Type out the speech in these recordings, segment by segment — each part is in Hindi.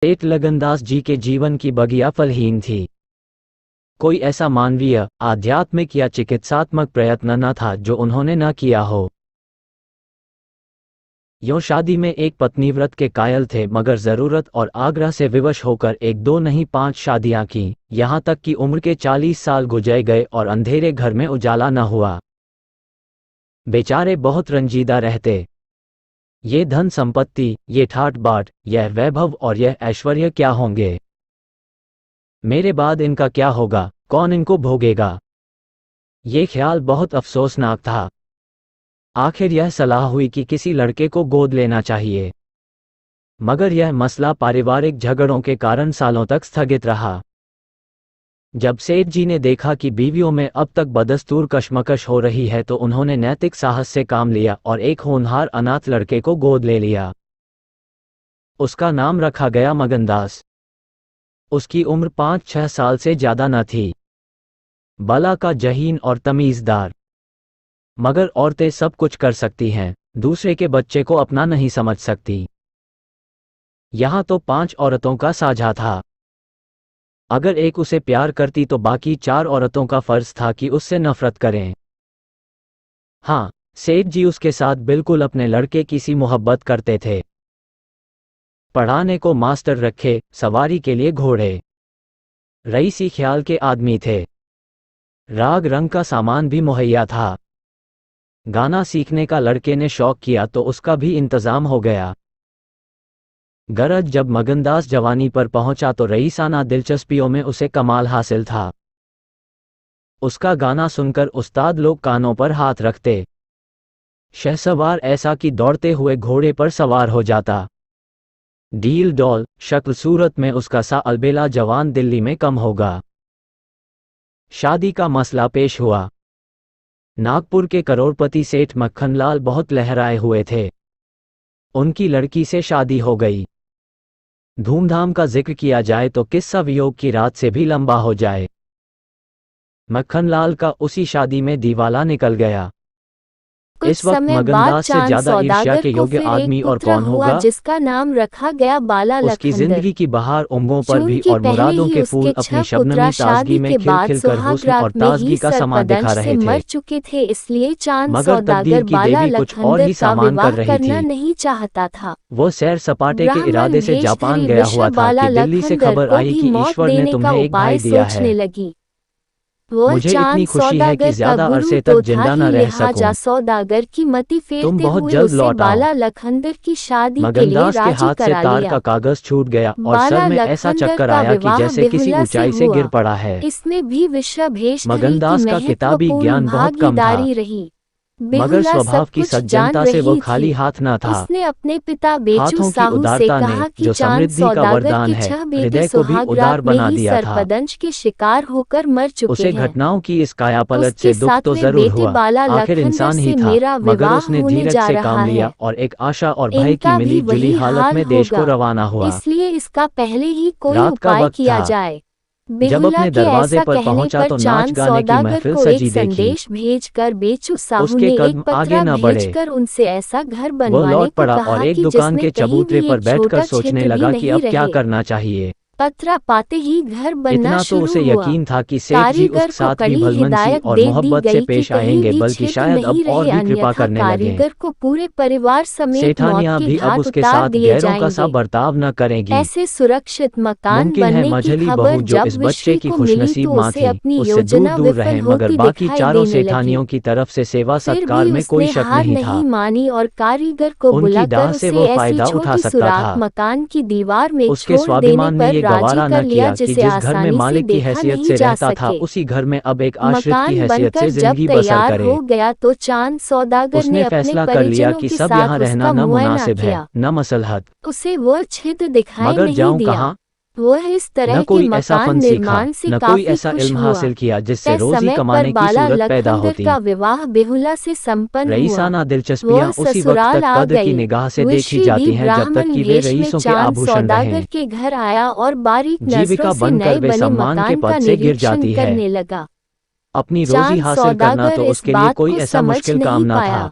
सेठ लगनदास जी के जीवन की बगिया फलहीन थी। कोई ऐसा मानवीय, आध्यात्मिक या चिकित्सात्मक प्रयत्न न था जो उन्होंने न किया हो। यूं शादी में एक पत्नीव्रत के कायल थे, मगर जरूरत और आग्रह से विवश होकर एक दो नहीं 5 शादियां की, यहां तक कि उम्र के 40 साल गुजर गए और अंधेरे घर में उजाला न हुआ। बेचारे बहुत रंजीदा रहते। ये धन संपत्ति, ये ठाट बाट, यह वैभव और यह ऐश्वर्य क्या होंगे? मेरे बाद इनका क्या होगा? कौन इनको भोगेगा? ये ख्याल बहुत अफसोसनाक था। आखिर यह सलाह हुई कि किसी लड़के को गोद लेना चाहिए, मगर यह मसला पारिवारिक झगड़ों के कारण सालों तक स्थगित रहा। जब सेठ जी ने देखा कि बीवियों में अब तक बदस्तूर कशमकश हो रही है, तो उन्होंने नैतिक साहस से काम लिया और एक होनहार अनाथ लड़के को गोद ले लिया। उसका नाम रखा गया मगनदास। उसकी उम्र 5-6 साल से ज्यादा न थी। बला का जहीन और तमीज़दार। मगर औरतें सब कुछ कर सकती हैं, दूसरे के बच्चे को अपना नहीं समझ सकती। यहां तो 5 औरतों का साझा था। अगर एक उसे प्यार करती तो बाकी 4 औरतों का फर्ज था कि उससे नफरत करें। हाँ, सेठ जी उसके साथ बिल्कुल अपने लड़के की सी मोहब्बत करते थे। पढ़ाने को मास्टर रखे, सवारी के लिए घोड़े, रईसी ख्याल के आदमी थे। राग रंग का सामान भी मुहैया था। गाना सीखने का लड़के ने शौक किया तो उसका भी इंतजाम हो गया। गरज जब मगनदास जवानी पर पहुंचा तो रईसाना दिलचस्पियों में उसे कमाल हासिल था। उसका गाना सुनकर उस्ताद लोग कानों पर हाथ रखते। शहसवार ऐसा कि दौड़ते हुए घोड़े पर सवार हो जाता। डील डॉल, शक्ल सूरत में उसका सा अलबेला जवान दिल्ली में कम होगा। शादी का मसला पेश हुआ। नागपुर के करोड़पति सेठ मक्खनलाल बहुत लहराए हुए थे। उनकी लड़की से शादी हो गई। धूमधाम का जिक्र किया जाए तो किस्सा वियोग की रात से भी लंबा हो जाए। मक्खनलाल का उसी शादी में दीवाला निकल गया। इस वक्त मगनदास से ज्यादा ईर्ष्या के योग्य आदमी और कौन होगा, जिसका नाम रखा गया बाला उसकी लखनदर। जिंदगी की बहार उम्रों पर भी और मुरादों के फूल अपनी शबनमी ताजगी में खिल खिल कर हुस्न और ताजगी का समा दिखा रहे मर थे। चुके थे, इसलिए चांद मगर सौदागर तकदीर की बाला देवी कुछ और ही लखनदर का सामान कर विवाह रही करना थी। नहीं चाहता था। वो सैर सपाटे के ब्राह्मण इरादे से जापान वेशधारी गया हुआ विश्व था बाला कि दिल्ली से लखनदर खबर को आई भी कि मौत ईश्वर ने देने का तुम्हें एक उपाय भाई दिया सोचने है। लगी। वो मुझे चांद इतनी खुशी है कि सौदागर का ज्यादा गुरु अरसे तो तक था जिंदा न ही, रह लिहाजा सकूं। सौदागर की मति तुम फेरते बहुत हुए जल्द उसे लौट आओ। बाला लखनदर की शादी के लिए मगनदास के राजी हाथ से करा तार लिया। का कागज छूट गया और सर बाला में ऐसा लखनदर चक्कर का आया कि विवाह जैसे किसी बेहुला से ऊंचाई से गिर हुआ। पड़ा है। इसमें भी विश्वभेषधरी की मगनदास का किताबी महत्वपूर्ण ज्ञान बहुत कम था, भागीदारी रही। मगर बेहुला स्वभाव सब की कुछ जान सज्जनता से वो रही खाली थी। हाथ न था। उसने अपने पिता बेचू हाथों की साहू से उदारता ने, कहा कि जो चांद समृद्धि का सौदागर वरदान के है, 6 बेटे हृदय को भी सुहाग उदार रात में बना ही दिया था। सर्पदंश के शिकार होकर मर चुके उसे हैं। घटनाओं की इस कायापलट उसके से दुख तो 7वें जरूर बेटे हुआ, बाला आखिर लखनदर इंसान ही से था, मेरा मगर विवाह उसने होने धीरज जा से रहा काम लिया है। और एक आशा और भय की इनका भी मिली जुली वही हालत हाल में देश को होगा, रवाना हुआ। इसलिए इसका पहले ही कोई रात का उपाय वक्त किया था। जाए। जब बेहुला अपने के दरवाजे ऐसा पर कहने पहुंचा पर तो नाच चांद गाने की सौदागर महफिल को एक सजी देखी। संदेश भेजकर बेचू साहू उसके ने एक कदम आगे पत्रा न बढ़े। भेजकर उनसे ऐसा घर वो बनवाने लौट को पड़ा और कहा एक कि दुकान जिसमें के कहीं चबूतरे भी पर एक बैठकर छोटा सोचने छिद्र भी लगा कि नहीं अब क्या रहे। करना चाहिए। पत्रा पाते ही घर बनना इतना तो शुरू उसे हुआ। यकीन था कि सेठ जी कारीगर उसके को साथ भी कड़ी भलमनसी हिदायत और दे दी मोहब्बत से गई कि पेश कहीं आएंगे, भी बल्कि छिद्र शायद अब नहीं और रहे, भी कृपा अन्यथा करने लगे। कारीगर को पूरे परिवार समेत मौत सेठानियां के भी अब घाट उसके उतार साथ दिए गैरों का सा जाएंगे। बर्ताव न करेंगी। ऐसे सुरक्षित मकान मुमकिन है बनने की मझली खबर बहू जो जब इस बच्चे विश्वी की को मिली खुशनसीब तो माँ उसे थी, अपनी उससे दूर योजना दूर विफल रहे, मगर होती बाकी दिखाई चारों देने लगी। सेठानियों की तरफ से सेवा फिर सत्कार भी में कोई उसने शक हार नहीं नहीं था। मानी और कारीगर को उनकी बुलाकर डाह से उसे वो ऐसी फायदा उठा छोटी सकता सुराख था। मकान की दीवार में उसके छोड़ देने स्वाभिमान ने पर ये राजी गवारा कर न लिया किया कि जिसे जिस घर में आसानी से मालिक की देखा हैसियत नहीं से जा रहता था, सके। उसी घर में अब एक आश्रित की मकान हैसियत से बनकर जब जिंदगी बसर तैयार करे। हो गया तो चांद सौदागर ने उसने अपने फैसला कर लिया परिजनों कि के सब साथ यहाँ रहना उसका न मुआयना मुनासिब है, किया। न मसलहत। उसे वो छिद्र दिखाई मगर नहीं जाऊं दिया। कहाँ? वह इस न तरह के कोई ऐसा मकान फन सीखा, निर्माण से न कोई काफी ऐसा खुश इल्म हुआ। हासिल किया जिससे तय रोजी समय पर कमाने की बाला सूरत पैदा लखनदर होती। का विवाह बेहुला से संपन्न हुआ। रईसाना दिलचस्पियां वह उसी वक्त ससुराल तक आ कद्र की गई। निगाह से देखी विश्वी भी जाती हैं जब तक ब्राह्मण कि वे भेष में रईसों के चांद आभूषण सौदागर रहें। के घर आया और बारीक नजरों जीविका से बनकर नए वे बने सम्मान के मकान पद का से गिर निरीक्षण जाती है। करने लगा। अपनी रोजी चांद हासिल करना सौदागर तो इस उसके लिए बात कोई को ऐसा समझ मुश्किल काम नहीं न था। पाया।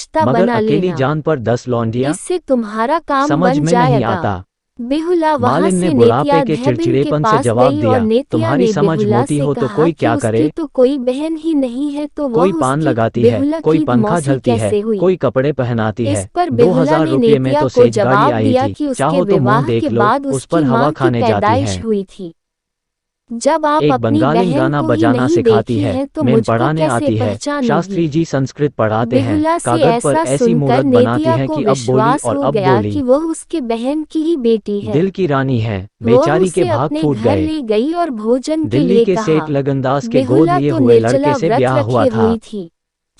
रिश्ता मगर बना अकेली लेना। जान पर 10 लौंडियां, इससे तुम्हारा काम समझ बन में नहीं जाएगा। आता। बेहुला वहां मालिन ने से बुढ़ापे नेतिया के धैबिन के चिड़चिड़ेपन से पास जवाब गई दिया, और नेतिया तुम्हारी ने समझ बेहुला मोटी से हो तो कहा कोई कि क्या उसकी करे। तो कोई बहन ही नहीं है, तो कोई वह पान उसकी लगाती है, बेहुला कोई की पंखा मौसी झलती है, कैसे हुई। कोई कपड़े पहनाती इस है। पर 2000 बेहुला ने रुपये में नेतिया तो को सेज गाड़ी जवाब आई दिया थी, कि उसके चाहो तो मुंह विवाह देख के लो, बाद उस उसकी पर हवा मां की खाने जाती पैदाइश है। हुई थी। जब आप एक अपनी बंगाली बहन गाना को ही बजाना नहीं सिखाती देखी है, है तो मेम मुझको पढ़ाने कैसे आती है, पहचानोगी। शास्त्री जी संस्कृत पढ़ाते हैं, बेहुला से कागज पर ऐसा ऐसी सुनकर मूरत बनाती नेतिया हैं को कि अब बोली विश्वास और हो अब गया बोली। कि वह उसके बहन की ही बेटी है। दिल की रानी है, वह बेचारी के उसे भाग अपने फूट घर गए। ले गई और भोजन के दिल्ली लिए के कहा। सेठ लगनदास के गोद बेहुला लिए तो हुए निर्जला लड़के से व्रत ब्याह हुआ रखे था। हुई थी।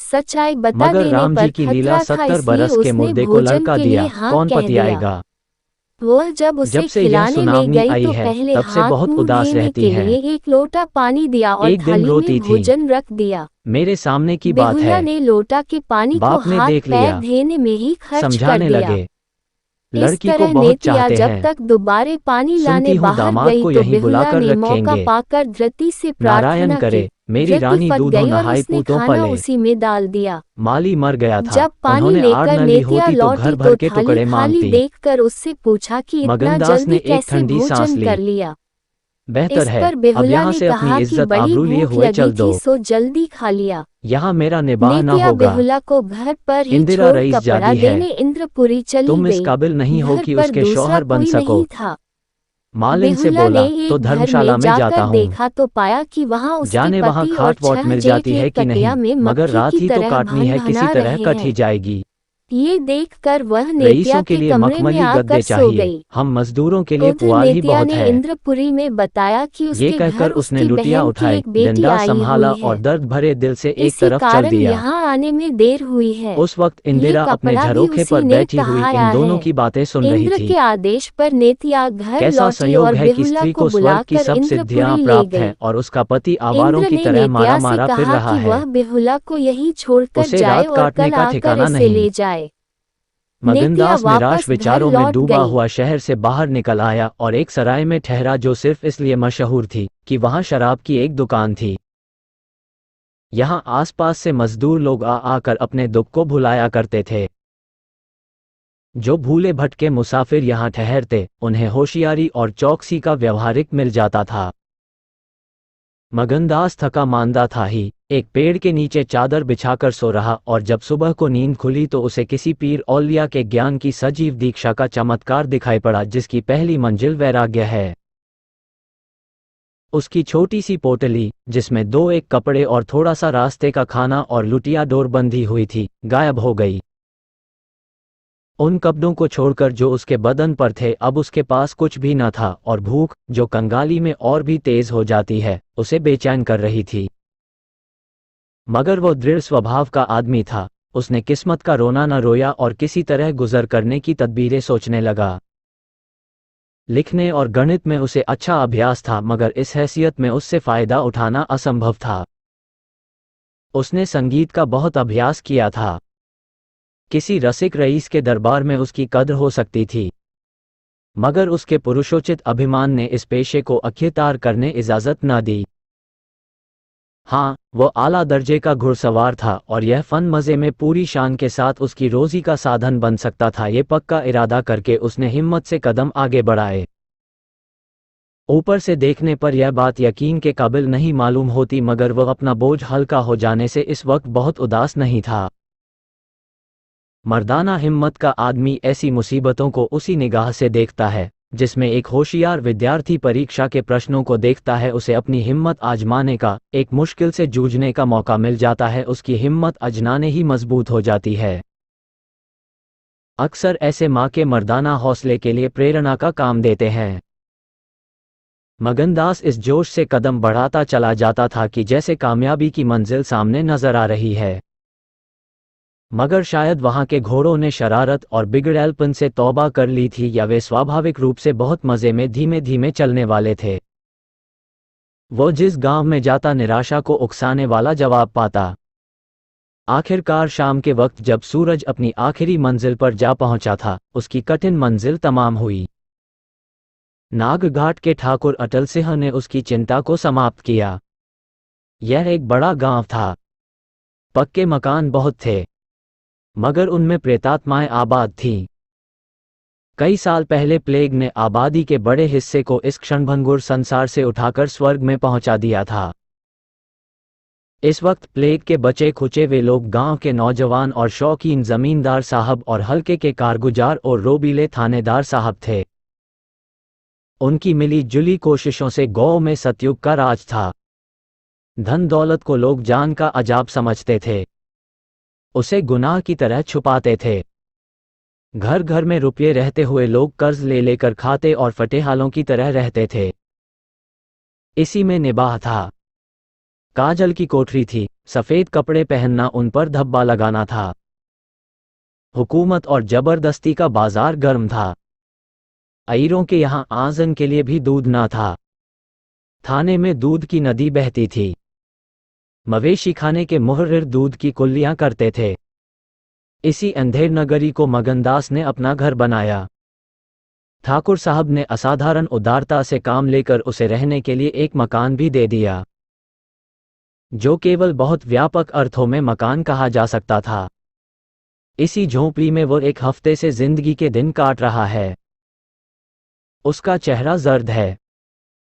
सच्चाई बता मगर देने राम पर जी की लीला खतरा था, 70 इसलिए बरस के उसने मुर्दे को भोजन लड़का के लिए दिया, हाँ कौन कह दिया। पतियाएगा। वह जब जब उसे से यह खिलाने ले सुनावनी गई आई तो है, पहले तब से हाथ बहुत मुंह उदास धोने रहती के हैं। लिए एक लोटा पानी दिया और एक दिन थाली में रोती थी। भोजन रख दिया। मेरे सामने की बात बेहुला है। ने लोटा के पानी को बाप ने हाथ देख पैर लिया, धोने में ही खर्च कर समझाने दिया। लगे। इस लड़की को तरह बहुत नेतिया चाहते जब हैं, तक दोबारे पानी लाने सुनती हूँ बाहर दामाद गई को तो यहीं बेहुला बुलाकर ने मौका रखेंगे। पाकर धृति से नारायण प्रार्थना करे, की। मेरी धृति रानी फट दूधों गई और नहाई उसने पूतों खाना पले। उसी में डाल दिया। माली मर गया था, जब पानी उन्होंने आड़ लेकर न ली नेतिया होती तो घर लौटी भर तो के थाली टुकड़े खाली मांगती। देखकर उससे पूछा कि इतना मगनदास ने जल्दी एक कैसे ठंडी सांस भोजन ली। कर लिया। बेहतर इस है, पर अब बेहुला यहाँ ने से अपनी कहा कि इज्जत बड़ी आबरू लिए भूख हुए लगी चल थी दो। सो जल्दी खा लिया। यहाँ मेरा निबाह न नेतिया होगा। बेहुला को घर पर ही इंदिरा छोड़ रईस कपड़ा जागी है, देने इंद्रपुरी चली तुम इस गई। काबिल नहीं हो घर कि पर उसके दूसरा शौहर बन कोई सको। नहीं था। मालिन से बेहुला ने बोला, तो एक घर धर्मशाला में में जाता जाकर हूँ। देखा तो पाया कि वहां उसके जाने वहां पति और खाट वॉट 6 मिल जेठ जाती है एक कि कटिया नहीं, में मगर मक्खी रात की ही तो तरह काटनी है, किसी भन-भना तरह रहे कट ही हैं। जाएगी। ये देखकर वह नेतिया रईसों के के लिए कमरे में मखमली आकर गद्दे सो चाहिए, गई। हम मजदूरों के लिए उधर पुआल ही नेतिया बहुत ने है। इंद्रपुरी में बताया कि ये उसके घर कहकर उसने उसकी लुटिया बहन की उठाई, एक बेटी डंडा आई संभाला हुई और है। दर्द भरे दिल से एक इसी तरफ चल कारण दिया। यहाँ आने में देर हुई है। उस वक्त ये इंदिरा अपने कपड़ा भी झरोखे उसी पर ने बैठी हुई इन तहाया दोनों है। की बातें सुन रही इंद्र थी। के आदेश पर नेतिया घर कैसा लौटी संयोग और है कि बेहुला स्त्री को को स्वर्ग की बुलाकर सब सिद्धियां इंद्रपुरी ले प्राप्त हैं गई। और उसका पति आवारों इंद्र की ने तरह मारा नेतिया से मारा फिर कहा रहा कि है। वह बेहुला को यहीं छोड़कर उसे जाए रात और काटने कल का आकर ठिकाना इसे नहीं। ले जाए। नेतिया मगनदास निराश वापस घर विचारों में लौट डूबा गई। हुआ शहर से बाहर निकल आया और एक सराय में ठहरा जो सिर्फ इसलिए मशहूर थी कि वहां शराब की एक दुकान थी। यहाँ आसपास से मजदूर लोग आ आकर अपने दुख को भुलाया करते थे। जो भूले भटके मुसाफिर यहाँ ठहरते, उन्हें होशियारी और चौकसी का व्यवहारिक मिल जाता था। मगनदास थका मांदा था ही, एक पेड़ के नीचे चादर बिछाकर सो रहा और जब सुबह को नींद खुली तो उसे किसी पीर औलिया के ज्ञान की सजीव दीक्षा का चमत्कार दिखाई पड़ा जिसकी पहली मंजिल वैराग्य है। उसकी छोटी सी पोटली, जिसमें 2 एक कपड़े और थोड़ा सा रास्ते का खाना और लुटिया डोर बंधी हुई थी, गायब हो गई। उन कपड़ों को छोड़कर जो उसके बदन पर थे अब उसके पास कुछ भी न था और भूख, जो कंगाली में और भी तेज हो जाती है, उसे बेचैन कर रही थी। मगर वो दृढ़ स्वभाव का आदमी था, उसने किस्मत का रोना न रोया और किसी तरह गुजर करने की तदबीरें सोचने लगा। लिखने और गणित में उसे अच्छा अभ्यास था मगर इस हैसियत में उससे फ़ायदा उठाना असंभव था। उसने संगीत का बहुत अभ्यास किया था। किसी रसिक रईस के दरबार में उसकी कद्र हो सकती थी, मगर उसके पुरुषोचित अभिमान ने इस पेशे को अख्तियार करने इजाज़त न दी। हाँ, वो आला दर्जे का घुड़सवार था और यह फन मज़े में पूरी शान के साथ उसकी रोज़ी का साधन बन सकता था। ये पक्का इरादा करके उसने हिम्मत से कदम आगे बढ़ाए। ऊपर से देखने पर यह बात यकीन के काबिल नहीं मालूम होती मगर वह अपना बोझ हल्का हो जाने से इस वक्त बहुत उदास नहीं था। मर्दाना हिम्मत का आदमी ऐसी मुसीबतों को उसी निगाह से देखता है जिसमें एक होशियार विद्यार्थी परीक्षा के प्रश्नों को देखता है। उसे अपनी हिम्मत आजमाने का, एक मुश्किल से जूझने का मौका मिल जाता है, उसकी हिम्मत अजनाने ही मजबूत हो जाती है। अक्सर ऐसे माँ के मर्दाना हौसले के लिए प्रेरणा का काम देते हैं। मगनदास इस जोश से कदम बढ़ाता चला जाता था कि जैसे कामयाबी की मंजिल सामने नजर आ रही है, मगर शायद वहां के घोड़ों ने शरारत और बिगड़ैलपन से तौबा कर ली थी या वे स्वाभाविक रूप से बहुत मज़े में धीमे धीमे चलने वाले थे। वो जिस गांव में जाता निराशा को उकसाने वाला जवाब पाता। आखिरकार शाम के वक्त जब सूरज अपनी आखिरी मंजिल पर जा पहुंचा था, उसकी कठिन मंजिल तमाम हुई। नागघाट के ठाकुर अटल सिंह ने उसकी चिंता को समाप्त किया। यह एक बड़ा गांव था। पक्के मकान बहुत थे, मगर उनमें प्रेतात्माएं आबाद थीं। कई साल पहले प्लेग ने आबादी के बड़े हिस्से को इस क्षणभंगुर संसार से उठाकर स्वर्ग में पहुंचा दिया था। इस वक्त प्लेग के बचे खुचे वे लोग गांव के नौजवान और शौकीन जमींदार साहब और हल्के के कारगुजार और रोबीले थानेदार साहब थे। उनकी मिली जुली कोशिशों से गांव में सतयुग का राज था। धन दौलत को लोग जान का अजाब समझते थे, उसे गुनाह की तरह छुपाते थे। घर घर में रुपये रहते हुए लोग कर्ज ले लेकर खाते और फटेहालों की तरह रहते थे। इसी में निबाह था। काजल की कोठरी थी, सफ़ेद कपड़े पहनना उन पर धब्बा लगाना था। हुकूमत और जबरदस्ती का बाजार गर्म था। अईरों के यहाँ आज़न के लिए भी दूध ना था। थाने में दूध की नदी बहती थी। मवेशी खाने के मुहर्रिर दूध की कुल्लियाँ करते थे। इसी अंधेर नगरी को मगनदास ने अपना घर बनाया। ठाकुर साहब ने असाधारण उदारता से काम लेकर उसे रहने के लिए एक मकान भी दे दिया, जो केवल बहुत व्यापक अर्थों में मकान कहा जा सकता था। इसी झोंपड़ी में वो एक हफ्ते से जिंदगी के दिन काट रहा है। उसका चेहरा जर्द है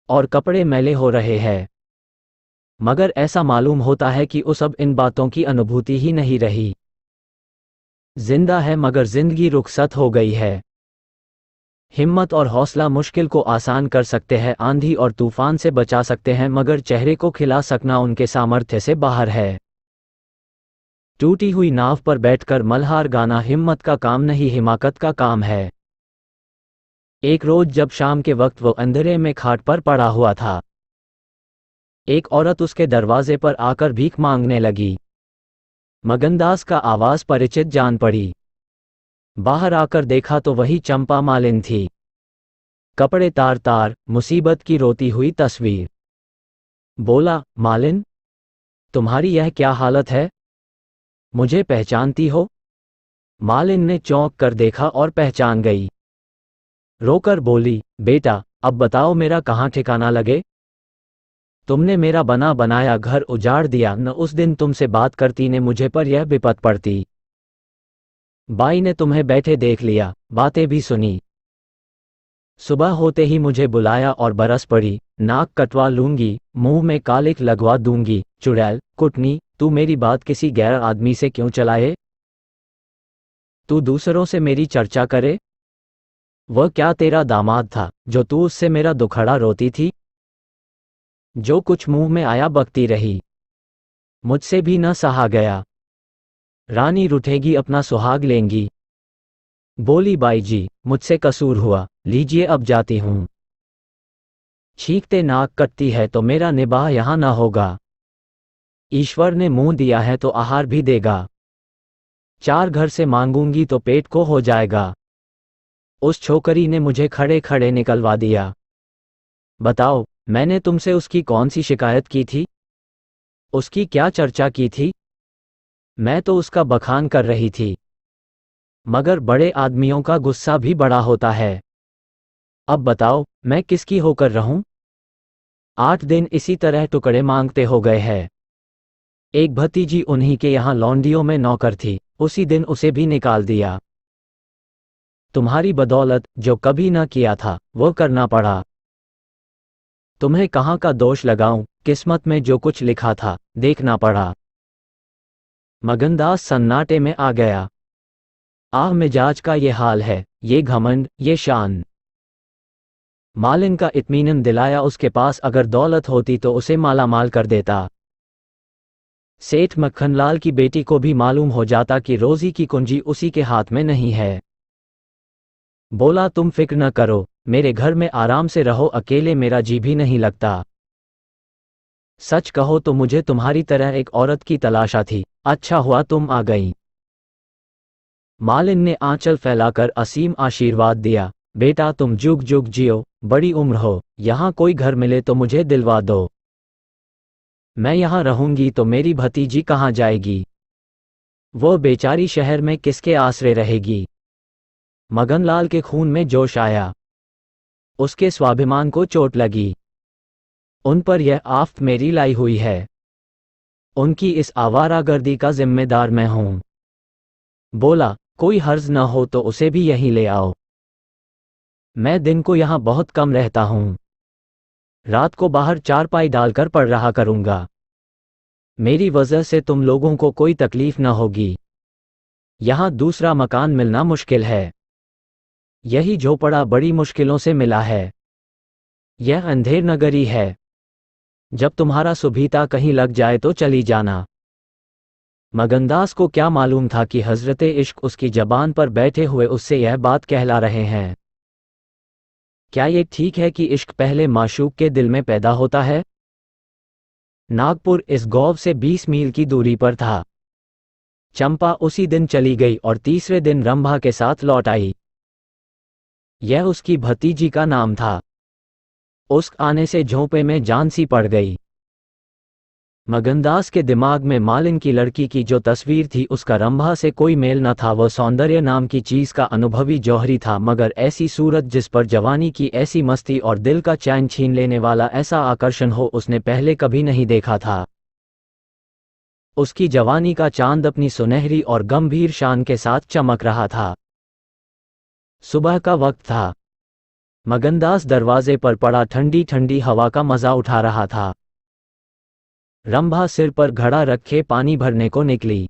और कपड़े मैले हो रहे हैं, मगर ऐसा मालूम होता है कि उस अब इन बातों की अनुभूति ही नहीं रही। जिंदा है मगर जिंदगी रुखसत हो गई है। हिम्मत और हौसला मुश्किल को आसान कर सकते हैं, आंधी और तूफान से बचा सकते हैं, मगर चेहरे को खिला सकना उनके सामर्थ्य से बाहर है। टूटी हुई नाव पर बैठकर मल्हार गाना हिम्मत का काम नहीं, हिमाकत का काम है। एक रोज जब शाम के वक्त वो अंधेरे में खाट पर पड़ा हुआ था, एक औरत उसके दरवाजे पर आकर भीख मांगने लगी। मगनदास का आवाज परिचित जान पड़ी। बाहर आकर देखा तो वही चंपा मालिन थी। कपड़े तार तार, मुसीबत की रोती हुई तस्वीर। बोला, मालिन, तुम्हारी यह क्या हालत है? मुझे पहचानती हो? मालिन ने चौंक कर देखा और पहचान गई। रोकर बोली, बेटा, अब बताओ मेरा कहाँ ठिकाना लगे? तुमने मेरा बना बनाया घर उजाड़ दिया, न उस दिन तुमसे बात करती ने मुझे पर यह विपत पड़ती। बाई ने तुम्हें बैठे देख लिया, बातें भी सुनी। सुबह होते ही मुझे बुलाया और बरस पड़ी, नाक कटवा लूंगी, मुंह में कालिक लगवा दूंगी। चुड़ैल, कुटनी, तू मेरी बात किसी गैर आदमी से क्यों चलाए? तू दूसरों से मेरी चर्चा करे? वह क्या तेरा दामाद था जो तू उससे मेरा दुखड़ा रोती थी? जो कुछ मुंह में आया बकती रही, मुझसे भी न सहा गया। रानी रूठेगी, अपना सुहाग लेंगी। बोली, बाई जी, मुझसे कसूर हुआ, लीजिए अब जाती हूं। छींकते नाक कटती है तो मेरा निबाह यहां न होगा। ईश्वर ने मुंह दिया है तो आहार भी देगा। 4 घर से मांगूंगी तो पेट को हो जाएगा। उस छोकरी ने मुझे खड़े खड़े निकलवा दिया। बताओ, मैंने तुमसे उसकी कौन सी शिकायत की थी? उसकी क्या चर्चा की थी? मैं तो उसका बखान कर रही थी, मगर बड़े आदमियों का गुस्सा भी बड़ा होता है। अब बताओ, मैं किसकी होकर रहूं? 8 दिन इसी तरह टुकड़े मांगते हो गए हैं। एक भतीजी उन्हीं के यहाँ लौंडियों में नौकर थी, उसी दिन उसे भी निकाल दिया। तुम्हारी बदौलत जो कभी न किया था वो करना पड़ा। तुम्हें कहाँ का दोष लगाऊं, किस्मत में जो कुछ लिखा था देखना पड़ा। मगनदास सन्नाटे में आ गया। आह, मिजाज का ये हाल है, ये घमंड, ये शान। मालिन का इत्मीनान दिलाया, उसके पास अगर दौलत होती तो उसे मालामाल कर देता। सेठ मक्खनलाल की बेटी को भी मालूम हो जाता कि रोजी की कुंजी उसी के हाथ में नहीं है। बोला, तुम फिक्र न करो, मेरे घर में आराम से रहो, अकेले मेरा जी भी नहीं लगता। सच कहो तो मुझे तुम्हारी तरह एक औरत की तलाशा थी, अच्छा हुआ तुम आ गई। मालिन ने आंचल फैलाकर असीम आशीर्वाद दिया। बेटा, तुम जुग जुग जियो, बड़ी उम्र हो। यहाँ कोई घर मिले तो मुझे दिलवा दो। मैं यहाँ रहूंगी तो मेरी भतीजी कहाँ जाएगी? वो बेचारी शहर में किसके आसरे रहेगी? मगनलाल के खून में जोश आया, उसके स्वाभिमान को चोट लगी। उन पर यह आफत मेरी लाई हुई है, उनकी इस आवारागर्दी का जिम्मेदार मैं हूं। बोला, कोई हर्ज न हो तो उसे भी यहीं ले आओ। मैं दिन को यहाँ बहुत कम रहता हूँ, रात को बाहर चारपाई डालकर पढ़ रहा करूँगा। मेरी वजह से तुम लोगों को कोई तकलीफ न होगी। यहाँ दूसरा मकान मिलना मुश्किल है, यही झोपड़ा बड़ी मुश्किलों से मिला है। यह अंधेर नगरी है। जब तुम्हारा सुबीता कहीं लग जाए तो चली जाना। मगनदास को क्या मालूम था कि हजरत इश्क उसकी जबान पर बैठे हुए उससे यह बात कहला रहे हैं। क्या ये ठीक है कि इश्क पहले माशूक के दिल में पैदा होता है? नागपुर इस गांव से 20 मील की दूरी पर था। चंपा उसी दिन चली गई और तीसरे दिन रंभा के साथ लौट आई। यह उसकी भतीजी का नाम था। उसके आने से झोंपे में जान सी पड़ गई। मगनदास के दिमाग में मालिन की लड़की की जो तस्वीर थी उसका रंभा से कोई मेल न था। वह सौंदर्य नाम की चीज का अनुभवी जौहरी था, मगर ऐसी सूरत जिस पर जवानी की ऐसी मस्ती और दिल का चैन छीन लेने वाला ऐसा आकर्षण हो उसने पहले कभी नहीं देखा था। उसकी जवानी का चांद अपनी सुनहरी और गंभीर शान के साथ चमक रहा था। सुबह का वक्त था। मगनदास दरवाजे पर पड़ा ठंडी ठंडी हवा का मजा उठा रहा था। रंभा सिर पर घड़ा रखे पानी भरने को निकली।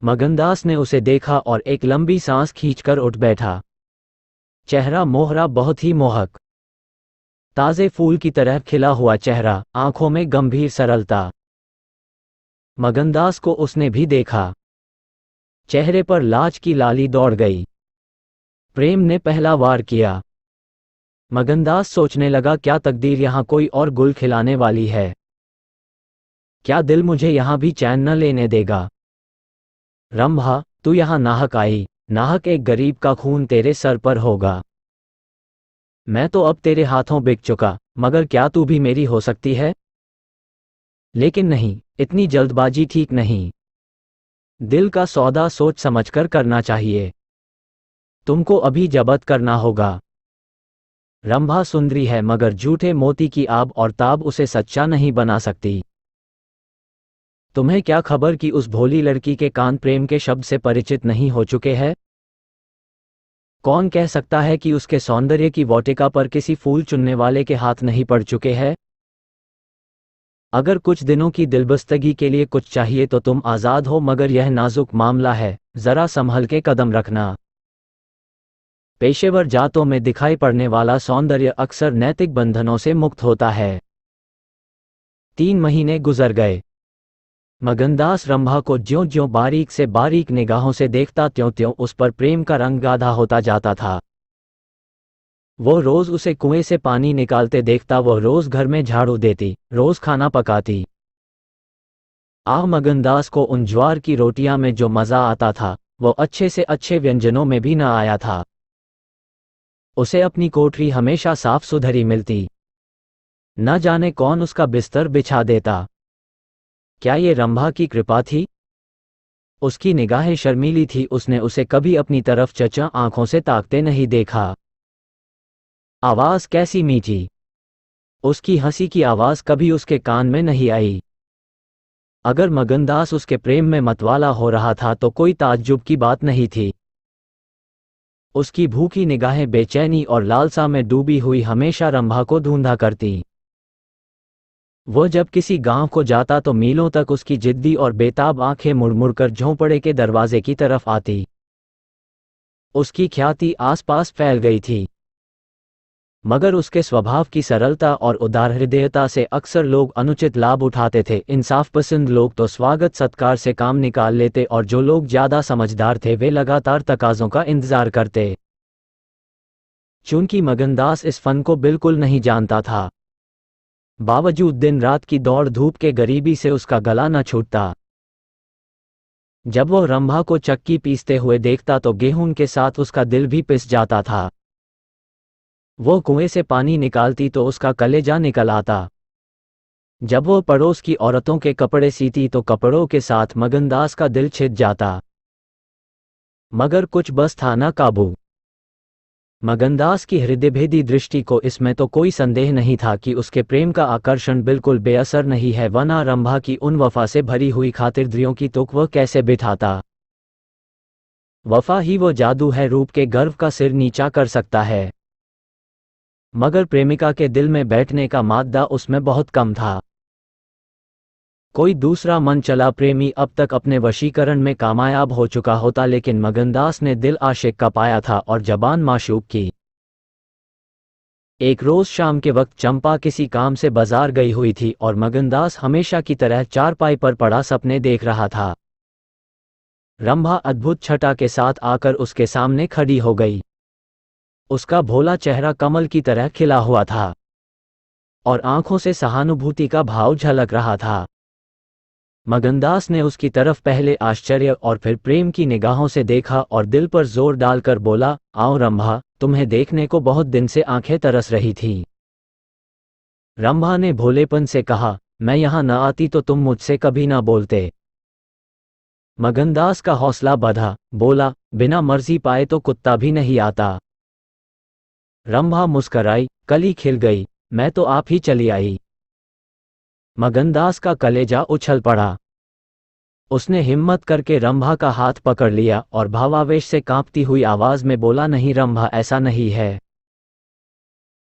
मगनदास ने उसे देखा और एक लंबी सांस खींचकर उठ बैठा। चेहरा मोहरा बहुत ही मोहक, ताजे फूल की तरह खिला हुआ चेहरा, आंखों में गंभीर सरलता। मगनदास को उसने भी देखा। चेहरे पर लाज की लाली दौड़ गई। प्रेम ने पहला वार किया। मगनदास सोचने लगा, क्या तकदीर यहां कोई और गुल खिलाने वाली है? क्या दिल मुझे यहां भी चैन न लेने देगा? रंभा, तू यहां नाहक आई। नाहक एक गरीब का खून तेरे सर पर होगा। मैं तो अब तेरे हाथों बिक चुका, मगर क्या तू भी मेरी हो सकती है? लेकिन नहीं, इतनी जल्दबाजी ठीक नहीं। दिल का सौदा सोच समझकर करना चाहिए। तुमको अभी जब्त करना होगा। रंभा सुंदरी है, मगर झूठे मोती की आब और ताब उसे सच्चा नहीं बना सकती। तुम्हें क्या खबर कि उस भोली लड़की के कान प्रेम के शब्द से परिचित नहीं हो चुके हैं? कौन कह सकता है कि उसके सौंदर्य की वाटिका पर किसी फूल चुनने वाले के हाथ नहीं पड़ चुके हैं? अगर कुछ दिनों की दिलबस्तगी के लिए कुछ चाहिए तो तुम आज़ाद हो, मगर यह नाजुक मामला है, जरा संभल के कदम रखना। पेशेवर जातों में दिखाई पड़ने वाला सौंदर्य अक्सर नैतिक बंधनों से मुक्त होता है। 3 महीने गुजर गए। मगनदास रंभा को ज्यों ज्यों बारीक से बारीक निगाहों से देखता त्यों त्यों उस पर प्रेम का रंग गाढ़ा होता जाता था। वो रोज उसे कुएं से पानी निकालते देखता, वो रोज घर में झाड़ू देती, रोज खाना पकाती। मगनदास को उन ज्वार की रोटियां में जो मजा आता था वो अच्छे से अच्छे व्यंजनों में भी न आया था। उसे अपनी कोठरी हमेशा साफ सुथरी मिलती। न जाने कौन उसका बिस्तर बिछा देता। क्या ये रंभा की कृपा थी? उसकी निगाहें शर्मीली थी, उसने उसे कभी अपनी तरफ चचा आंखों से ताकते नहीं देखा। आवाज कैसी मीठी! उसकी हंसी की आवाज कभी उसके कान में नहीं आई। अगर मगनदास उसके प्रेम में मतवाला हो रहा था तो कोई ताज्जुब की बात नहीं थी। उसकी भूखी निगाहें बेचैनी और लालसा में डूबी हुई हमेशा रंभा को ढूंढा करती। वो जब किसी गांव को जाता तो मीलों तक उसकी जिद्दी और बेताब आंखें मुड़मुड़कर झोंपड़े के दरवाजे की तरफ आती। उसकी ख्याति आसपास फैल गई थी। मगर उसके स्वभाव की सरलता और उदार हृदयता से अक्सर लोग अनुचित लाभ उठाते थे। इंसाफ पसंद लोग तो स्वागत सत्कार से काम निकाल लेते और जो लोग ज्यादा समझदार थे वे लगातार तकाजों का इंतजार करते। चूंकि मगनदास इस फन को बिल्कुल नहीं जानता था, बावजूद दिन रात की दौड़ धूप के गरीबी से उसका गला न छूटता। जब वह रंभा को चक्की पीसते हुए देखता तो गेहूं के साथ उसका दिल भी पिस जाता था। वो कुएं से पानी निकालती तो उसका कलेजा निकल आता। जब वो पड़ोस की औरतों के कपड़े सीती तो कपड़ों के साथ मगनदास का दिल छिद जाता। मगर कुछ बस था ना काबू। मगनदास की हृदयभेदी दृष्टि को इसमें तो कोई संदेह नहीं था कि उसके प्रेम का आकर्षण बिल्कुल बेअसर नहीं है, वरना रंभा की उन वफा से भरी हुई खातिरदारियों की तुक वह कैसे बिठाता। वफा ही वो जादू है, रूप के गर्व का सिर नीचा कर सकता है। मगर प्रेमिका के दिल में बैठने का मादा उसमें बहुत कम था। कोई दूसरा मन चला प्रेमी अब तक अपने वशीकरण में कामयाब हो चुका होता, लेकिन मगनदास ने दिल आशिक का पाया था और जबान माशूक की। एक रोज शाम के वक्त चंपा किसी काम से बाजार गई हुई थी और मगनदास हमेशा की तरह चारपाई पर पड़ा सपने देख रहा था। रंभा अद्भुत छटा के साथ आकर उसके सामने खड़ी हो गई। उसका भोला चेहरा कमल की तरह खिला हुआ था और आंखों से सहानुभूति का भाव झलक रहा था। मगनदास ने उसकी तरफ पहले आश्चर्य और फिर प्रेम की निगाहों से देखा और दिल पर जोर डालकर बोला, आओ रंभा, तुम्हें देखने को बहुत दिन से आंखें तरस रही थीं। रंभा ने भोलेपन से कहा, मैं यहाँ न आती तो तुम मुझसे कभी न बोलते। मगनदास का हौसला बढ़ा, बोला, बिना मर्जी पाए तो कुत्ता भी नहीं आता। रंभा मुस्कराई, कली खिल गई, मैं तो आप ही चली आई। मगनदास का कलेजा उछल पड़ा। उसने हिम्मत करके रंभा का हाथ पकड़ लिया और भावावेश से कांपती हुई आवाज में बोला, नहीं रंभा, ऐसा नहीं है।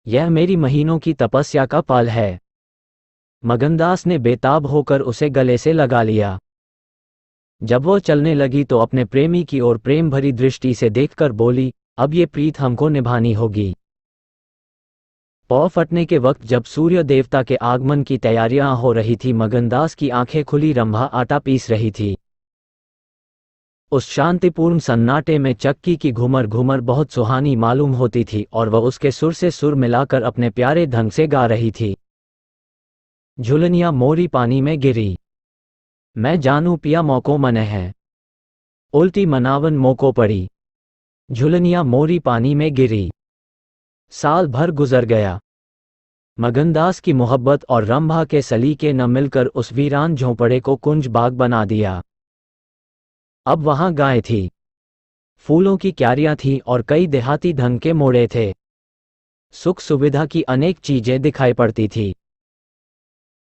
यह मेरी महीनों की तपस्या का फल है। मगनदास ने बेताब होकर उसे गले से लगा लिया। जब वो चलने लगी तो अपने प्रेमी की ओर प्रेम भरी दृष्टि से देखकर बोली, अब ये प्रीत हमको निभानी होगी। पौ फटने के वक्त जब सूर्य देवता के आगमन की तैयारियां हो रही थी, मगनदास की आंखें खुली, रंभा आटा पीस रही थी। उस शांतिपूर्ण सन्नाटे में चक्की की घुमर घुमर बहुत सुहानी मालूम होती थी और वह उसके सुर से सुर मिलाकर अपने प्यारे ढंग से गा रही थी। झुलनिया मोरी पानी में गिरी, मैं जानू पिया मौको मने है, उल्टी मनावन मोको पड़ी। झुलनिया मोरी पानी में गिरी। साल भर गुजर गया। मगनदास की मोहब्बत और रंभा के सलीके न मिलकर उस वीरान झोंपड़े को कुंज बाग बना दिया। अब वहां गायें थी, फूलों की क्यारियां थीं और कई देहाती ढंग के मोड़े थे। सुख सुविधा की अनेक चीजें दिखाई पड़ती थी।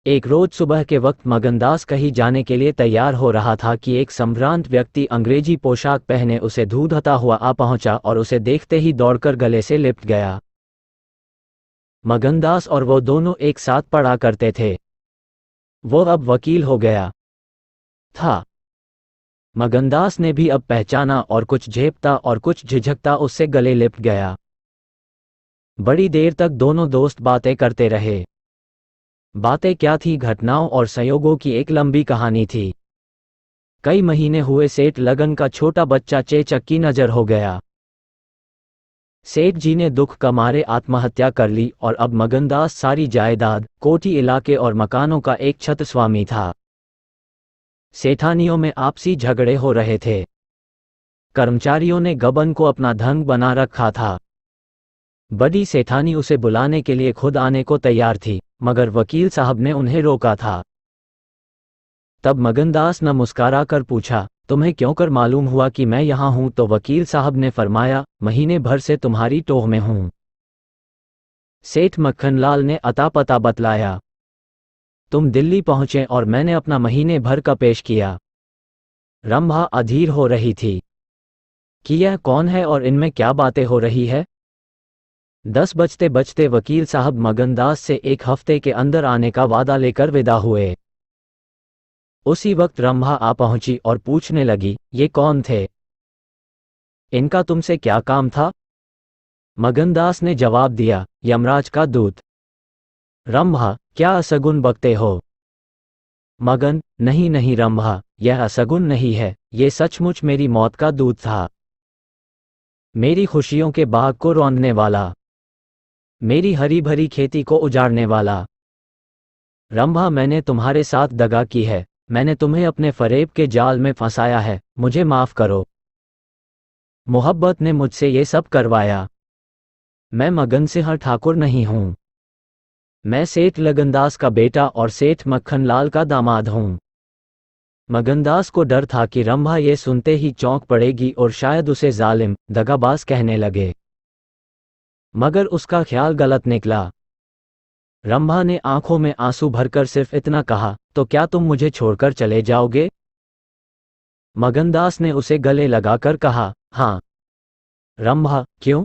एक रोज सुबह के वक्त मगनदास कहीं जाने के लिए तैयार हो रहा था कि एक संभ्रांत व्यक्ति अंग्रेजी पोशाक पहने उसे धूधता हुआ आ पहुंचा और उसे देखते ही दौड़कर गले से लिपट गया। मगनदास और वो दोनों एक साथ पढ़ा करते थे। वो अब वकील हो गया था। मगनदास ने भी अब पहचाना और कुछ झेपता और कुछ झिझकता उससे गले लिपट गया। बड़ी देर तक दोनों दोस्त बातें करते रहे। बातें क्या थी, घटनाओं और संयोगों की एक लंबी कहानी थी। कई महीने हुए सेठ लगन का छोटा बच्चा चेचक की नजर हो गया। सेठ जी ने दुख का मारे आत्महत्या कर ली और अब मगनदास सारी जायदाद, कोठी इलाके और मकानों का एक छत्र स्वामी था। सेठानियों में आपसी झगड़े हो रहे थे। कर्मचारियों ने गबन को अपना धन बना रखा था। बड़ी सेठानी उसे बुलाने के लिए खुद आने को तैयार थी, मगर वकील साहब ने उन्हें रोका था। तब मगनदास ने मुस्कुरा कर पूछा, तुम्हें क्यों कर मालूम हुआ कि मैं यहाँ हूं? तो वकील साहब ने फरमाया, महीने भर से तुम्हारी टोह में हूं। सेठ मक्खनलाल ने अता पता बतलाया। तुम दिल्ली पहुंचे और मैंने अपना महीने भर का पेश किया। रंभा अधीर हो रही थी कि यह कौन है और इनमें क्या बातें हो रही है। 10 बजते बजते वकील साहब मगनदास से एक हफ्ते के अंदर आने का वादा लेकर विदा हुए। उसी वक्त रंभा आ पहुंची और पूछने लगी, ये कौन थे? इनका तुमसे क्या काम था? मगनदास ने जवाब दिया, यमराज का दूत। रंभा, क्या असगुन बकते हो? मगन, नहीं नहीं रंभा, यह असगुन नहीं है, ये सचमुच मेरी मौत का दूत था। मेरी खुशियों के बाग को रौंदने वाला, मेरी हरी भरी खेती को उजाड़ने वाला। रंभा, मैंने तुम्हारे साथ दगा की है, मैंने तुम्हें अपने फरेब के जाल में फंसाया है, मुझे माफ करो। मोहब्बत ने मुझसे ये सब करवाया। मैं मगन सिंह ठाकुर नहीं हूं। मैं सेठ लगनदास का बेटा और सेठ मक्खनलाल का दामाद हूं। मगनदास को डर था कि रंभा ये सुनते ही चौंक पड़ेगी और शायद उसे जालिम, दगाबाज कहने लगे, मगर उसका ख्याल गलत निकला। रंभा ने आंखों में आंसू भरकर सिर्फ इतना कहा, तो क्या तुम मुझे छोड़कर चले जाओगे? मगनदास ने उसे गले लगाकर कहा, हाँ। रंभा, क्यों?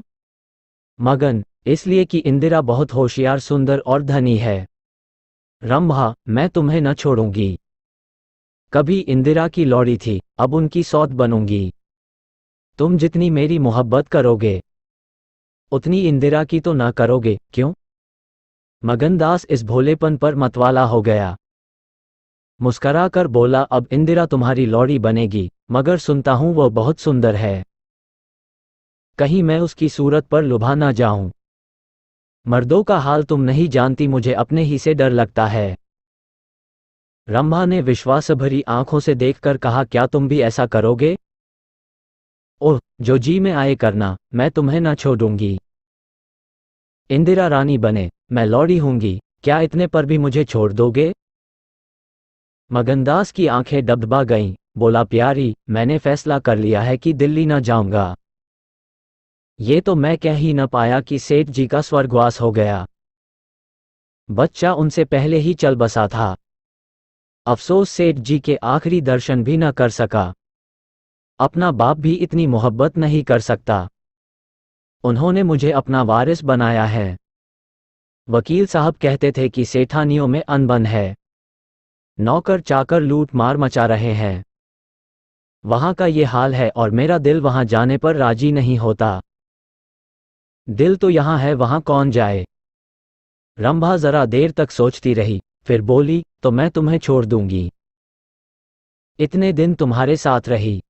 मगन, इसलिए कि इंदिरा बहुत होशियार, सुंदर और धनी है। रंभा, मैं तुम्हें न छोड़ूंगी। कभी इंदिरा की लौड़ी थी, अब उनकी सौत बनूंगी। तुम जितनी मेरी मोहब्बत करोगे, उतनी इंदिरा की तो ना करोगे, क्यों? मगनदास इस भोलेपन पर मतवाला हो गया। मुस्करा कर बोला, अब इंदिरा तुम्हारी लौड़ी बनेगी, मगर सुनता हूं वो बहुत सुंदर है। कहीं मैं उसकी सूरत पर लुभा ना जाऊं। मर्दों का हाल तुम नहीं जानती, मुझे अपने ही से डर लगता है। रंभा ने विश्वास भरी आंखों से देखकर कहा, क्या तुम भी ऐसा करोगे? ओह, जो जी में आए करना, मैं तुम्हें न छोड़ूंगी। इंदिरा रानी बने, मैं लौड़ी हूंगी, क्या इतने पर भी मुझे छोड़ दोगे? मगनदास की आंखें डबडबा गईं, बोला, प्यारी, मैंने फैसला कर लिया है कि दिल्ली न जाऊंगा। ये तो मैं कह ही न पाया कि सेठ जी का स्वर्गवास हो गया। बच्चा उनसे पहले ही चल बसा था। अफसोस सेठ जी के आखिरी दर्शन भी न कर सका। अपना बाप भी इतनी मोहब्बत नहीं कर सकता। उन्होंने मुझे अपना वारिस बनाया है। वकील साहब कहते थे कि सेठानियों में अनबन है। नौकर चाकर लूट मार मचा रहे हैं। वहां का ये हाल है और मेरा दिल वहां जाने पर राजी नहीं होता। दिल तो यहां है, वहां कौन जाए? रंभा जरा देर तक सोचती रही, फिर बोली, तो मैं तुम्हें छोड़ दूंगी। इतने दिन तुम्हारे साथ रही,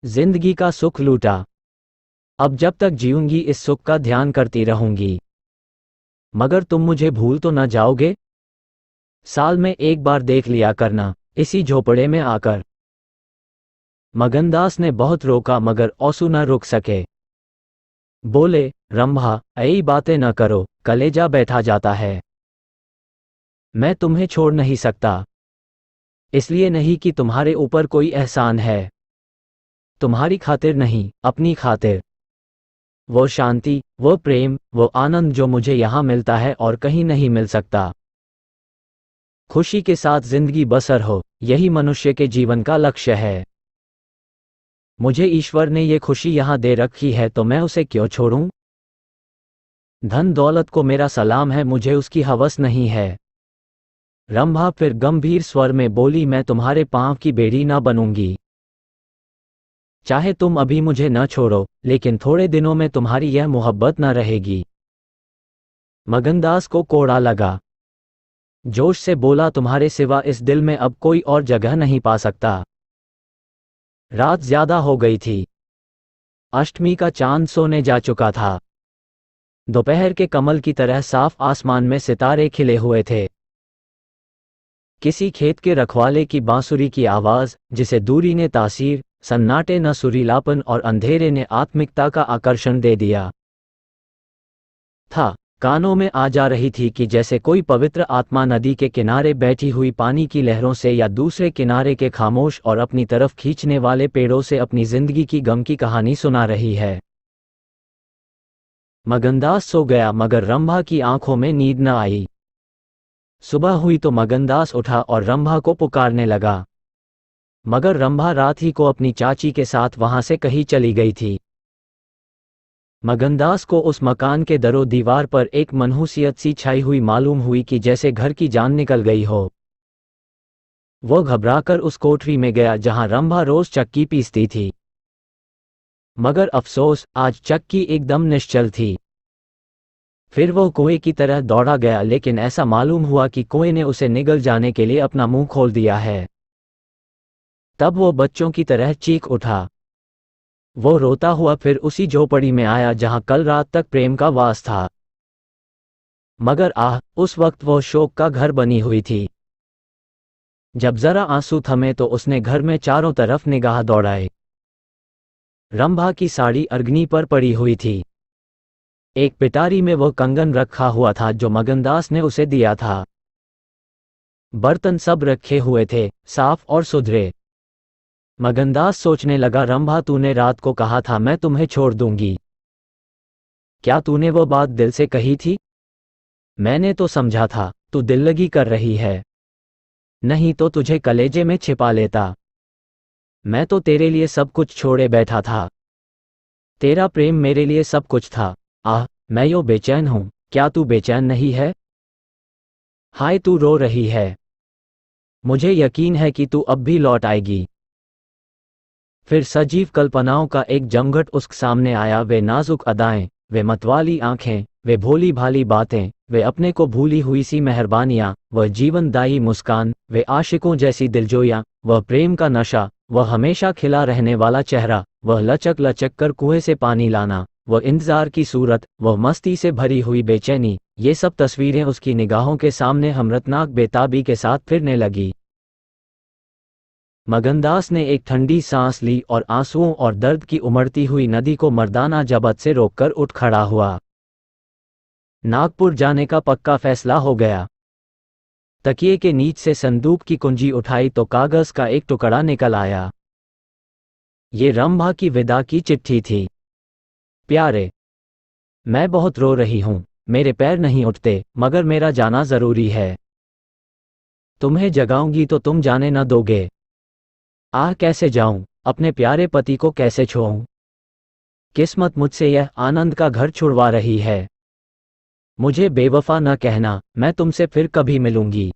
जिंदगी का सुख लूटा, अब जब तक जीऊंगी इस सुख का ध्यान करती रहूंगी। मगर तुम मुझे भूल तो न जाओगे? साल में एक बार देख लिया करना, इसी झोपड़े में आकर। मगनदास ने बहुत रोका मगर औसू न रुक सके। बोले, रंभा, ऐसी बातें न करो, कलेजा बैठा जाता है। मैं तुम्हें छोड़ नहीं सकता। इसलिए नहीं कि तुम्हारे ऊपर कोई एहसान है। तुम्हारी खातिर नहीं, अपनी खातिर। वो शांति, वो प्रेम, वो आनंद जो मुझे यहाँ मिलता है और कहीं नहीं मिल सकता। खुशी के साथ जिंदगी बसर हो, यही मनुष्य के जीवन का लक्ष्य है। मुझे ईश्वर ने ये खुशी यहाँ दे रखी है तो मैं उसे क्यों छोड़ूं? धन दौलत को मेरा सलाम है, मुझे उसकी हवस नहीं है। रंभा फिर गंभीर स्वर में बोली, मैं तुम्हारे पांव की बेड़ी ना बनूंगी। चाहे तुम अभी मुझे न छोड़ो, लेकिन थोड़े दिनों में तुम्हारी यह मोहब्बत न रहेगी। मगनदास को कोड़ा लगा। जोश से बोला, तुम्हारे सिवा इस दिल में अब कोई और जगह नहीं पा सकता। रात ज्यादा हो गई थी। अष्टमी का चांद सोने जा चुका था। दोपहर के कमल की तरह साफ आसमान में सितारे खिले हुए थे। किसी खेत के रखवाले की बांसुरी की आवाज, जिसे दूरी ने तासीर, सन्नाटे न सुरीलापन और अंधेरे ने आत्मिकता का आकर्षण दे दिया था, कानों में आ जा रही थी कि जैसे कोई पवित्र आत्मा नदी के किनारे बैठी हुई पानी की लहरों से या दूसरे किनारे के खामोश और अपनी तरफ खींचने वाले पेड़ों से अपनी जिंदगी की गम की कहानी सुना रही है। मगनदास सो गया मगर रंभा की आंखों में नींद न आई। सुबह हुई तो मगनदास उठा और रंभा को पुकारने लगा, मगर रंभा रात ही को अपनी चाची के साथ वहां से कहीं चली गई थी। मगनदास को उस मकान के दरो दीवार पर एक मनहूसियत सी छाई हुई मालूम हुई कि जैसे घर की जान निकल गई हो। वो घबराकर उस कोठरी में गया जहां रंभा रोज चक्की पीसती थी। मगर अफसोस, आज चक्की एकदम निश्चल थी। फिर वो कुएं की तरह दौड़ा गया, लेकिन ऐसा मालूम हुआ कि कुएं ने उसे निगल जाने के लिए अपना मुंह खोल दिया है। तब वो बच्चों की तरह चीख उठा। वो रोता हुआ फिर उसी झोपड़ी में आया जहां कल रात तक प्रेम का वास था। मगर उस वक्त वो शोक का घर बनी हुई थी। जब जरा आंसू थमे तो उसने घर में चारों तरफ निगाह दौड़ाए। रंभा की साड़ी अग्नि पर पड़ी हुई थी। एक पिटारी में वो कंगन रखा हुआ था जो मगनदास ने उसे दिया था। बर्तन सब रखे हुए थे, साफ और सुधरे। मगनदास सोचने लगा, रंभा, तूने रात को कहा था मैं तुम्हें छोड़ दूंगी। क्या तूने वो बात दिल से कही थी? मैंने तो समझा था तू दिल्लगी कर रही है, नहीं तो तुझे कलेजे में छिपा लेता। मैं तो तेरे लिए सब कुछ छोड़े बैठा था। तेरा प्रेम मेरे लिए सब कुछ था। मैं यो बेचैन हूं, क्या तू बेचैन नहीं है? हाय, तू रो रही है। मुझे यकीन है कि तू अब भी लौट आएगी। फिर सजीव कल्पनाओं का एक जमघट उसके सामने आया। वे नाजुक अदाएं, वे मतवाली आंखें, वे भोली भाली बातें, वे अपने को भूली हुई सी मेहरबानियाँ, वह जीवनदायी मुस्कान, वे आशिकों जैसी दिलजोयां, वह प्रेम का नशा, वह हमेशा खिला रहने वाला चेहरा, वह लचक लचक कर कुएं से पानी लाना, वह इंतजार की सूरत, वह मस्ती से भरी हुई बेचैनी, ये सब तस्वीरें उसकी निगाहों के सामने हमरतनाक बेताबी के साथ फिरने लगी। मगनदास ने एक ठंडी सांस ली और आंसुओं और दर्द की उमड़ती हुई नदी को मर्दाना जबत से रोककर उठ खड़ा हुआ। नागपुर जाने का पक्का फैसला हो गया। तकिए के नीच से संदूक की कुंजी उठाई तो कागज का एक टुकड़ा निकल आया। ये रंभा की विदा की चिट्ठी थी। प्यारे, मैं बहुत रो रही हूं, मेरे पैर नहीं उठते, मगर मेरा जाना जरूरी है। तुम्हें जगाऊंगी तो तुम जाने न दोगे। आह, कैसे जाऊं, अपने प्यारे पति को कैसे छोड़ूं। किस्मत मुझसे यह आनंद का घर छुड़वा रही है। मुझे बेवफा न कहना, मैं तुमसे फिर कभी मिलूंगी।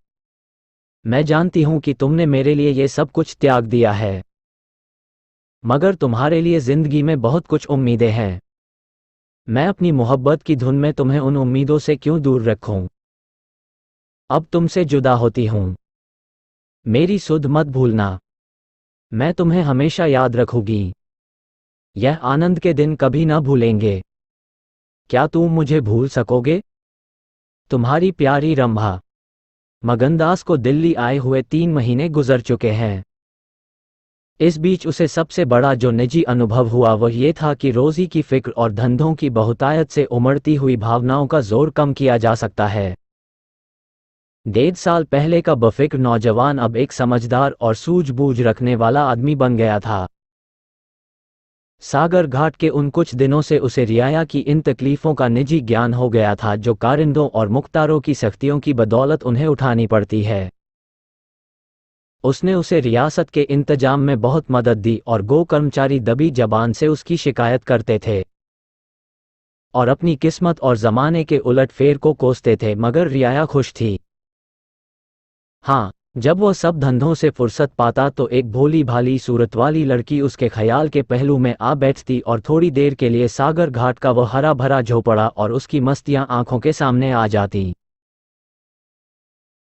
मैं जानती हूं कि तुमने मेरे लिए ये सब कुछ त्याग दिया है, मगर तुम्हारे लिए जिंदगी में बहुत कुछ उम्मीदें हैं। मैं अपनी मोहब्बत की धुन में तुम्हें उन उम्मीदों से क्यों दूर रखूं। अब तुमसे जुदा होती हूं, मेरी सुध मत भूलना। मैं तुम्हें हमेशा याद रखूंगी। यह आनंद के दिन कभी न भूलेंगे। क्या तुम मुझे भूल सकोगे? तुम्हारी प्यारी रंभा। मगनदास को दिल्ली आए हुए 3 महीने गुजर चुके हैं। इस बीच उसे सबसे बड़ा जो निजी अनुभव हुआ वह ये था कि रोजी की फिक्र और धंधों की बहुतायत से उमड़ती हुई भावनाओं का जोर कम किया जा सकता है। 1.5 साल पहले का बेफिक्र नौजवान अब एक समझदार और सूझबूझ रखने वाला आदमी बन गया था। सागर घाट के उन कुछ दिनों से उसे रियाया की इन तकलीफों का निजी ज्ञान हो गया था जो कारिंदों और मुख्तारों की सख्तियों की बदौलत उन्हें उठानी पड़ती है। उसने उसे रियासत के इंतजाम में बहुत मदद दी और गो कर्मचारी दबी जबान से उसकी शिकायत करते थे और अपनी किस्मत और जमाने के उलट फेर को कोसते थे, मगर रियाया खुश थी। हाँ, जब वह सब धंधों से फुर्सत पाता तो एक भोली भाली सूरत वाली लड़की उसके ख्याल के पहलू में आ बैठती और थोड़ी देर के लिए सागर घाट का वह हरा भरा झोपड़ा और उसकी मस्तियां आंखों के सामने आ जाती।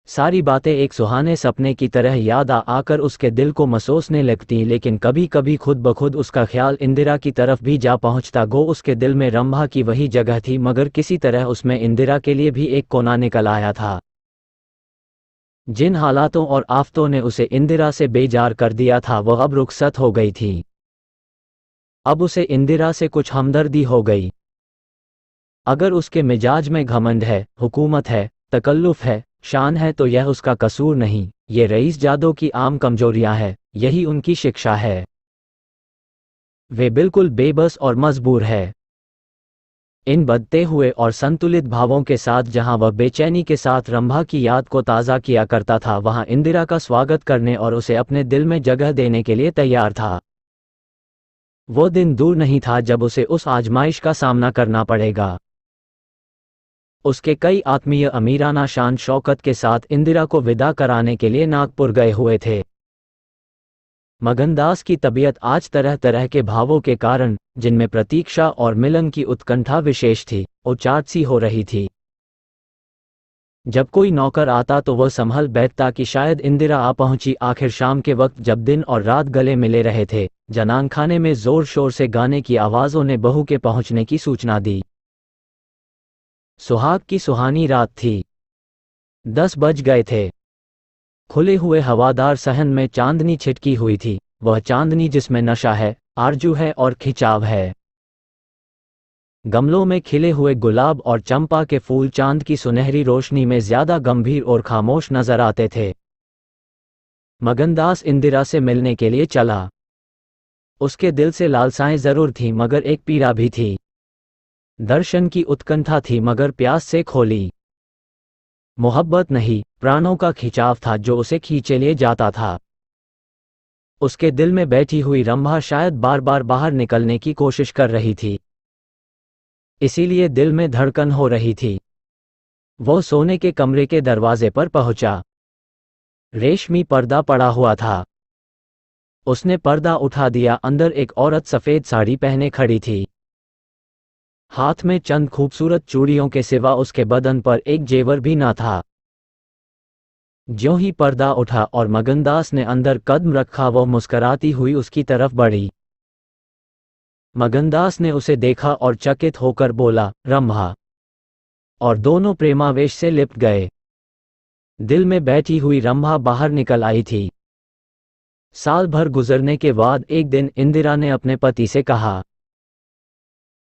सारी बातें एक सुहाने सपने की तरह याद आकर उसके दिल को मसोसने लगती, लेकिन कभी कभी खुद ब खुद उसका ख्याल इंदिरा की तरफ भी जा पहुंचता। गो उसके दिल में रंभा की वही जगह थी, मगर किसी तरह उसमें इंदिरा के लिए भी एक कोना निकल आया था। जिन हालातों और आफतों ने उसे इंदिरा से बेजार कर दिया था वह अब रुखसत हो गई थी। अब उसे इंदिरा से कुछ हमदर्दी हो गई। अगर उसके मिजाज में घमंड है, हुकूमत है, तकल्लुफ है, शान है तो यह उसका कसूर नहीं, ये रईस जादों की आम कमजोरियां हैं, यही उनकी शिक्षा है। वे बिल्कुल बेबस और मजबूर है। इन बढ़ते हुए और संतुलित भावों के साथ जहां वह बेचैनी के साथ रंभा की याद को ताज़ा किया करता था, वहां इंदिरा का स्वागत करने और उसे अपने दिल में जगह देने के लिए तैयार था। वो दिन दूर नहीं था जब उसे उस आजमाइश का सामना करना पड़ेगा। उसके कई आत्मीय अमीराना शान शौकत के साथ इंदिरा को विदा कराने के लिए नागपुर गए हुए थे। मगनदास की तबीयत आज तरह तरह के भावों के कारण, जिनमें प्रतीक्षा और मिलन की उत्कंठा विशेष थी, उचाट सी हो रही थी। जब कोई नौकर आता तो वह संभल बैठता कि शायद इंदिरा आ पहुंची। आखिर शाम के वक्त जब दिन और रात गले मिले रहे थे, जनानखाने में जोर शोर से गाने की आवाज़ों ने बहू के पहुंचने की सूचना दी। सुहाग की सुहानी रात थी। 10 बज गए थे। खुले हुए हवादार सहन में चांदनी छिटकी हुई थी, वह चांदनी जिसमें नशा है, आरजू है और खिंचाव है। गमलों में खिले हुए गुलाब और चंपा के फूल चांद की सुनहरी रोशनी में ज्यादा गंभीर और खामोश नजर आते थे। मगनदास इंदिरा से मिलने के लिए चला। उसके दिल से लालसाएं जरूर थीं, मगर एक पीड़ा भी थी। दर्शन की उत्कंठा थी, मगर प्यास से खोली। मोहब्बत नहीं, प्राणों का खिंचाव था जो उसे खींचे ले जाता था। उसके दिल में बैठी हुई रंभा शायद बार बार बाहर निकलने की कोशिश कर रही थी, इसीलिए दिल में धड़कन हो रही थी। वो सोने के कमरे के दरवाजे पर पहुंचा। रेशमी पर्दा पड़ा हुआ था। उसने पर्दा उठा दिया। अंदर एक औरत सफेद साड़ी पहने खड़ी थी। हाथ में चंद खूबसूरत चूड़ियों के सिवा उसके बदन पर एक जेवर भी ना था। ज्यों ही पर्दा उठा और मगनदास ने अंदर कदम रखा, वो मुस्कराती हुई उसकी तरफ बढ़ी। मगनदास ने उसे देखा और चकित होकर बोला, रंभा। और दोनों प्रेमावेश से लिपट गए। दिल में बैठी हुई रंभा बाहर निकल आई थी। साल भर गुजरने के बाद एक दिन इंदिरा ने अपने पति से कहा,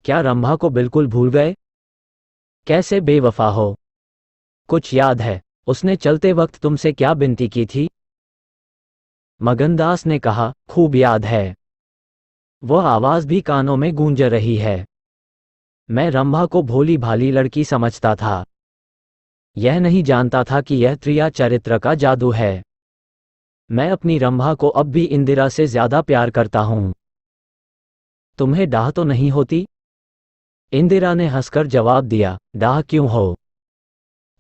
क्या रंभा को बिल्कुल भूल गए? कैसे बेवफा हो। कुछ याद है उसने चलते वक्त तुमसे क्या विनती की थी? मगनदास ने कहा, खूब याद है। वह आवाज भी कानों में गूंज रही है। मैं रंभा को भोली भाली लड़की समझता था। यह नहीं जानता था कि यह त्रिया चरित्र का जादू है। मैं अपनी रंभा को अब भी इंदिरा से ज्यादा प्यार करता हूं। तुम्हें डाह तो नहीं होती? इंदिरा ने हंसकर जवाब दिया, डाह क्यों हो?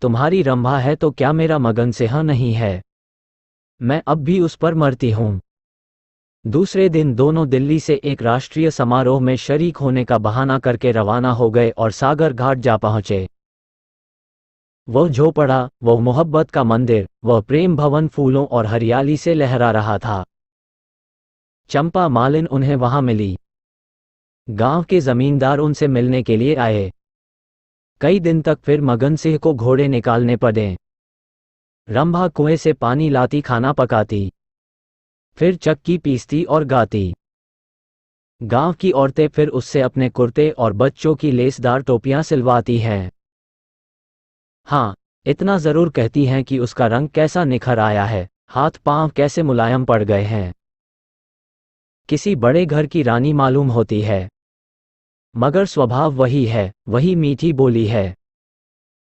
तुम्हारी रंभा है तो क्या मेरा मगन सिंह नहीं है? मैं अब भी उस पर मरती हूं। दूसरे दिन दोनों दिल्ली से एक राष्ट्रीय समारोह में शरीक होने का बहाना करके रवाना हो गए और सागर घाट जा पहुंचे। वह झोपड़ा, वह मोहब्बत का मंदिर, वह प्रेम भवन फूलों और हरियाली से लहरा रहा था। चंपा मालिन उन्हें वहां मिली। गांव के जमींदार उनसे मिलने के लिए आए। कई दिन तक फिर मगन सिंह को घोड़े निकालने पड़े। रंभा कुएं से पानी लाती, खाना पकाती, फिर चक्की पीसती और गाती। गांव की औरतें फिर उससे अपने कुर्ते और बच्चों की लेसदार टोपियां सिलवाती हैं। हाँ, इतना जरूर कहती हैं कि उसका रंग कैसा निखर आया है, हाथ पांव कैसे मुलायम पड़ गए हैं। किसी बड़े घर की रानी मालूम होती है। मगर स्वभाव वही है, वही मीठी बोली है,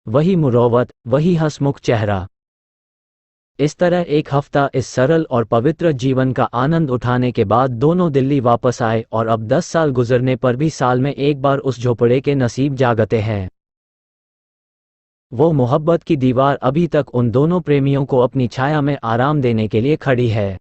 वही मुरौवत, वही हंसमुख चेहरा। इस तरह एक हफ्ता इस सरल और पवित्र जीवन का आनंद उठाने के बाद दोनों दिल्ली वापस आए और अब 10 साल गुजरने पर भी साल में एक बार उस झोपड़े के नसीब जागते हैं। वो मोहब्बत की दीवार अभी तक उन दोनों प्रेमियों को अपनी छाया में आराम देने के लिए खड़ी है।